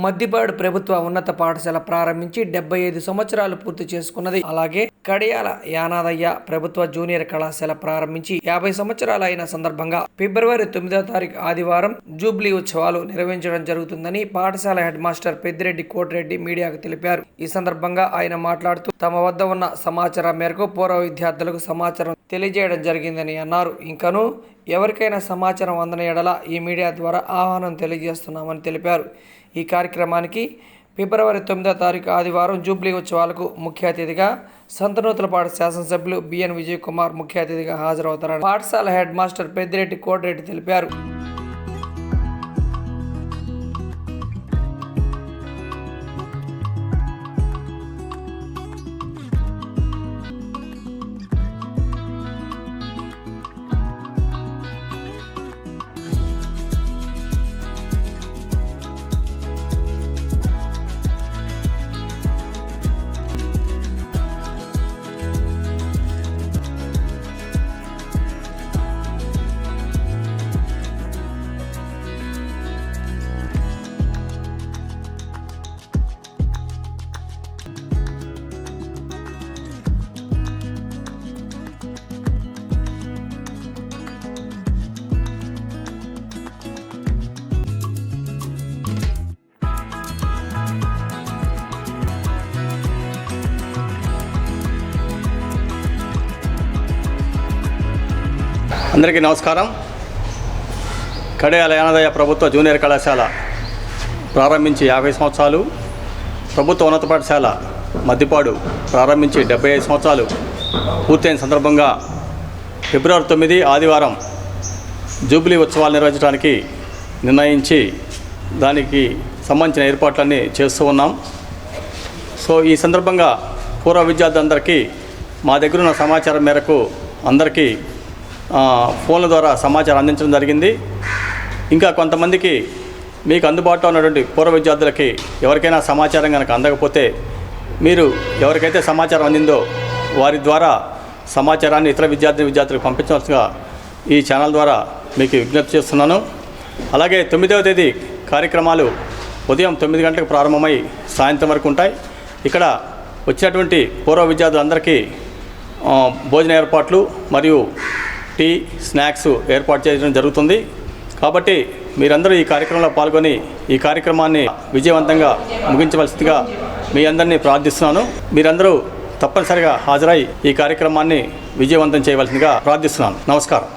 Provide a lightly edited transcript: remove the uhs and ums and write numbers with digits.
మద్దిపాడు ప్రభుత్వ ఉన్నత పాఠశాల ప్రారంభించి 75 సంవత్సరాలు పూర్తి చేసుకున్నది. అలాగే కడియాల యానాదయ్య ప్రభుత్వ జూనియర్ కళాశాల ప్రారంభించి 50 సంవత్సరాలు అయిన సందర్భంగా ఫిబ్రవరి 9వ తారీఖు ఆదివారం జూబ్లీ ఉత్సవాలు నిర్వహించడం జరుగుతుందని పాఠశాల హెడ్ మాస్టర్ పెద్దిరెడ్డి కోటిరెడ్డి మీడియాకు తెలిపారు. ఈ సందర్భంగా ఆయన మాట్లాడుతూ తమ వద్ద ఉన్న సమాచారం మేరకు పూర్వ విద్యార్థులకు సమాచారం తెలియజేయడం జరిగిందని అన్నారు. ఇంకనూ ఎవరికైనా సమాచారం అందని ఎడల ఈ మీడియా ద్వారా ఆహ్వానం తెలియజేస్తున్నామని తెలిపారు. ఈ కార్యక్రమానికి ఫిబ్రవరి 9వ తారీఖు ఆదివారం జూబ్లీ ఉత్సవాలకు ముఖ్య అతిథిగా సంతనూతలపాడు శాసనసభ్యులు బిఎన్ విజయ్ కుమార్ ముఖ్య అతిథిగా హాజరవుతారని పాఠశాల హెడ్ మాస్టర్ పెద్దిరెడ్డి కోటిరెడ్డి తెలిపారు. అందరికీ నమస్కారం. కడియాల యానాదయ్య ప్రభుత్వ జూనియర్ కళాశాల ప్రారంభించి 50 సంవత్సరాలు, ప్రభుత్వ ఉన్నత పాఠశాల మద్దిపాడు ప్రారంభించి 75 సంవత్సరాలు పూర్తయిన సందర్భంగా ఫిబ్రవరి 9 ఆదివారం జూబ్లీ ఉత్సవాలు నిర్వహించడానికి నిర్ణయించి దానికి సంబంధించిన ఏర్పాట్లన్నీ చేస్తూ ఉన్నాం. సో ఈ సందర్భంగా పూర్వ విద్యార్థులందరికీ మా దగ్గర ఉన్న సమాచారం మేరకు అందరికీ ఫోన్ల ద్వారా సమాచారం అందించడం జరిగింది. ఇంకా కొంతమందికి మీకు అందుబాటులో ఉన్నటువంటి పూర్వ విద్యార్థులకి ఎవరికైనా సమాచారం కనుక అందకపోతే మీరు ఎవరికైతే సమాచారం అందిందో వారి ద్వారా సమాచారాన్ని ఇతర విద్యార్థులకు పంపించవలసిగా ఈ ఛానల్ ద్వారా మీకు విజ్ఞప్తి చేస్తున్నాను. అలాగే 9వ తేదీ కార్యక్రమాలు ఉదయం 9 గంటలకు ప్రారంభమై సాయంత్రం వరకు ఉంటాయి. ఇక్కడ వచ్చినటువంటి పూర్వ విద్యార్థులందరికీ భోజన ఏర్పాట్లు మరియు టీ, స్నాక్స్ ఏర్పాటు చేయడం జరుగుతుంది. కాబట్టి మీరందరూ ఈ కార్యక్రమంలో పాల్గొని ఈ కార్యక్రమాన్ని విజయవంతంగా ముగించవలసిందిగా మీ అందరినీ ప్రార్థిస్తున్నాను. మీరందరూ తప్పనిసరిగా హాజరై ఈ కార్యక్రమాన్ని విజయవంతం చేయవలసిందిగా ప్రార్థిస్తున్నాను. నమస్కారం.